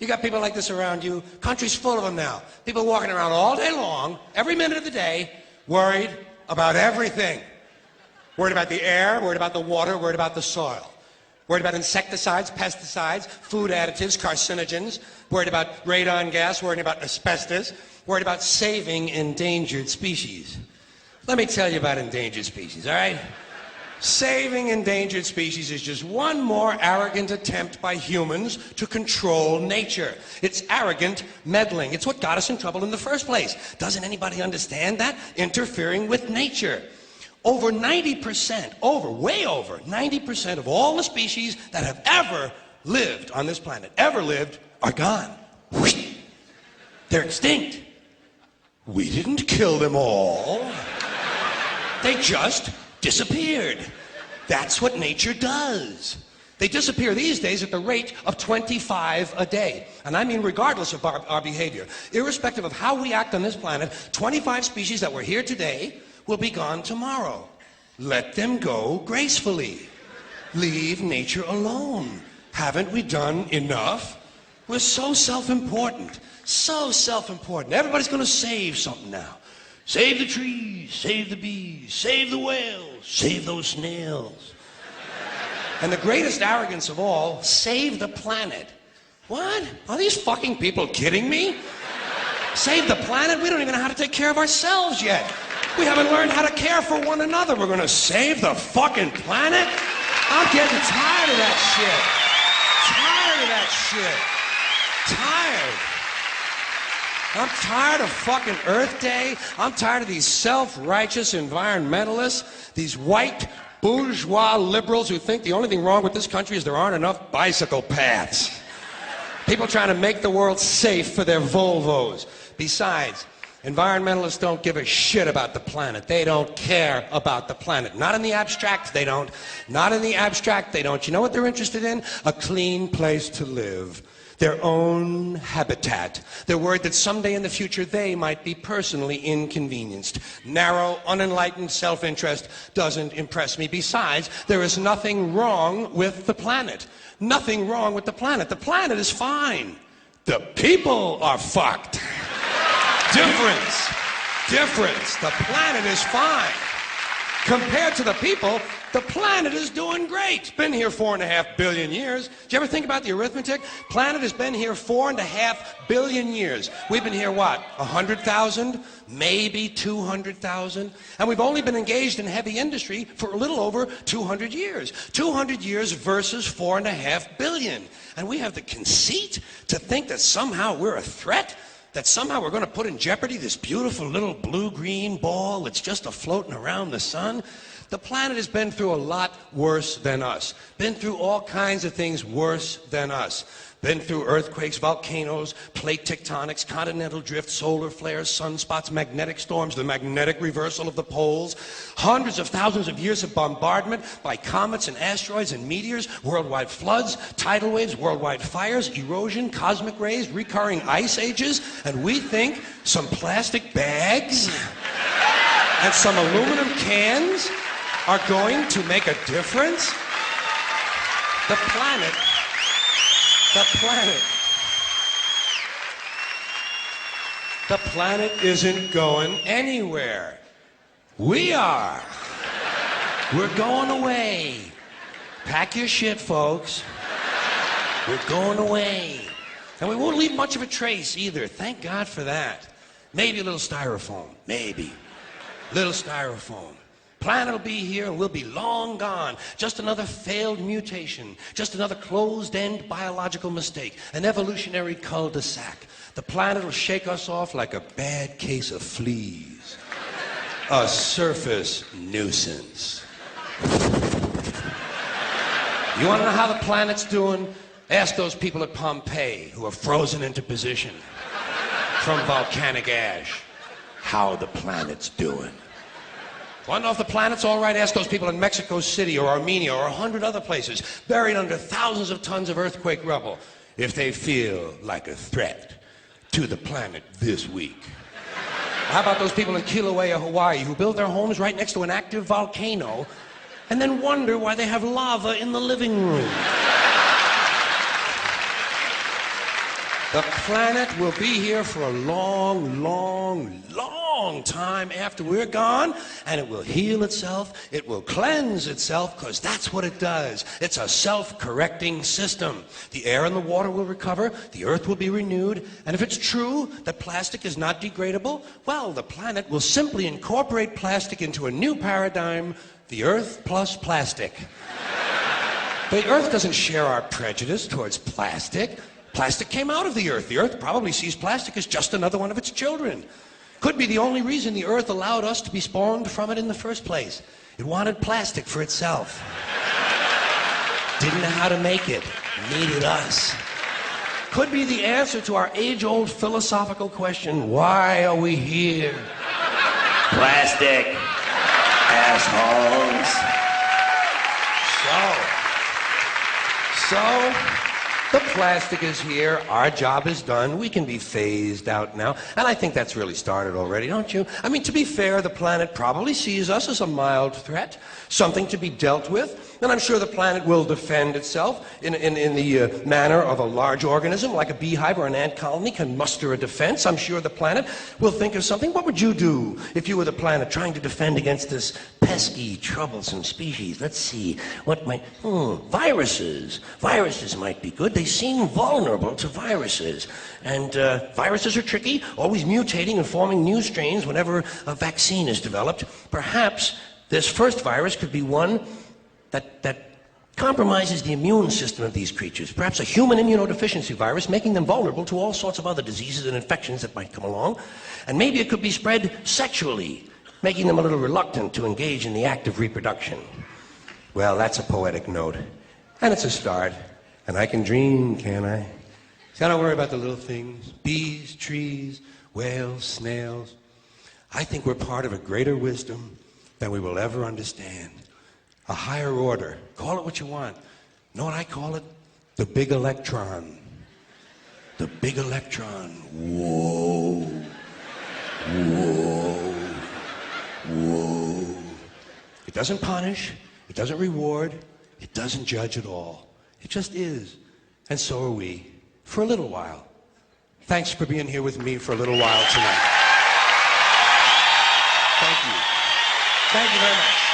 You got people like this around you. Country's full of them now. People walking around all day long, every minute of the day, worried about everything. Worried about the air, worried about the water, worried about the soil. Worried about insecticides, pesticides, food additives, carcinogens. Worried about radon gas, worried about asbestos. Worried about saving endangered species. Let me tell you about endangered species, all right? Saving endangered species is just one more arrogant attempt by humans to control nature. It's arrogant meddling. It's what got us in trouble in the first place. Doesn't anybody understand that? Interfering with nature. Over 90%, way over 90% of all the species that have ever lived on this planet, are gone. They're extinct. We didn't kill them all. They just disappeared. That's what nature does. They disappear these days at the rate of 25 a day. And I mean regardless of our behavior. Irrespective of how we act on this planet, 25 species that were here today will be gone tomorrow. Let them go gracefully. Leave nature alone. Haven't we done enough? We're so self-important. So self-important. Everybody's going to save something now. Save the trees, save the bees, save the whales, save those snails. And the greatest arrogance of all, save the planet. What? Are these fucking people kidding me? Save the planet? We don't even know how to take care of ourselves yet. We haven't learned how to care for one another. We're gonna save the fucking planet? I'm getting tired of that shit. Tired of that shit. Tired. I'm tired of fucking Earth Day. I'm tired of these self-righteous environmentalists, these white bourgeois liberals who think the only thing wrong with this country is there aren't enough bicycle paths. People trying to make the world safe for their Volvos. Besides, environmentalists don't give a shit about the planet. They don't care about the planet. Not in the abstract, they don't. Not in the abstract, they don't. You know what they're interested in? A clean place to live. Their own habitat. They're worried that someday in the future they might be personally inconvenienced. Narrow, unenlightened self-interest doesn't impress me. Besides, there is nothing wrong with the planet. Nothing wrong with the planet. The planet is fine. The people are fucked. Difference. Difference. The planet is fine. Compared to the people, the planet is doing great. It's been here 4.5 billion years. Did you ever think about the arithmetic? Planet has been here 4.5 billion years. We've been here, what, 100,000? Maybe 200,000? And we've only been engaged in heavy industry for a little over 200 years. 200 years versus 4.5 billion. And we have the conceit to think that somehow we're a threat? That somehow we're going to put in jeopardy this beautiful little blue-green ball that's just a-floating around the sun? The planet has been through a lot worse than us. Been through all kinds of things worse than us. Been through earthquakes, volcanoes, plate tectonics, continental drift, solar flares, sunspots, magnetic storms, the magnetic reversal of the poles, hundreds of thousands of years of bombardment by comets and asteroids and meteors, worldwide floods, tidal waves, worldwide fires, erosion, cosmic rays, recurring ice ages, and we think some plastic bags and some aluminum cans are going to make a difference? The planet isn't going anywhere. We are. We're going away. Pack your shit, folks. We're going away. And we won't leave much of a trace either. Thank God for that. Maybe a little styrofoam. Maybe. Little styrofoam. Planet will be here and we'll be long gone. Just another failed mutation. Just another closed-end biological mistake. An evolutionary cul-de-sac. The planet will shake us off like a bad case of fleas. A surface nuisance. You want to know how the planet's doing? Ask those people at Pompeii who are frozen into position from volcanic ash how the planet's doing. Want to know if the planet's all right? Ask those people in Mexico City or Armenia or 100 other places buried under thousands of tons of earthquake rubble if they feel like a threat to the planet this week. How about those people in Kilauea, Hawaii who build their homes right next to an active volcano and then wonder why they have lava in the living room? The planet will be here for a long, long, long time after we're gone, and it will heal itself, it will cleanse itself, because that's what it does. It's a self-correcting system. The air and the water will recover, the earth will be renewed, and if it's true that plastic is not degradable, well, the planet will simply incorporate plastic into a new paradigm, the earth plus plastic. The earth doesn't share our prejudice towards plastic. Plastic came out of the earth. The earth probably sees plastic as just another one of its children. Could be the only reason the earth allowed us to be spawned from it in the first place. It wanted plastic for itself. Didn't know how to make it. Needed us. Could be the answer to our age-old philosophical question, why are we here? Plastic. Assholes. So, the plastic is here, our job is done, we can be phased out now, and I think that's really started already, don't you? I mean, to be fair, the planet probably sees us as a mild threat, something to be dealt with, and I'm sure the planet will defend itself in the manner of a large organism, like a beehive or an ant colony can muster a defense. I'm sure the planet will think of something. What would you do if you were the planet trying to defend against this pesky, troublesome species? Let's see, what might... viruses. Viruses might be good. They seem vulnerable to viruses. And viruses are tricky, always mutating and forming new strains whenever a vaccine is developed. Perhaps this first virus could be one that compromises the immune system of these creatures. Perhaps a human immunodeficiency virus, making them vulnerable to all sorts of other diseases and infections that might come along. And maybe it could be spread sexually, making them a little reluctant to engage in the act of reproduction. Well, that's a poetic note. And it's a start. And I can dream, can't I? See, I don't worry about the little things. Bees, trees, whales, snails. I think we're part of a greater wisdom than we will ever understand. A higher order. Call it what you want. You know what I call it? The big electron. The big electron. Whoa. Whoa. Whoa. It doesn't punish. It doesn't reward. It doesn't judge at all. It just is. And so are we. For a little while. Thanks for being here with me for a little while tonight. Thank you. Thank you very much.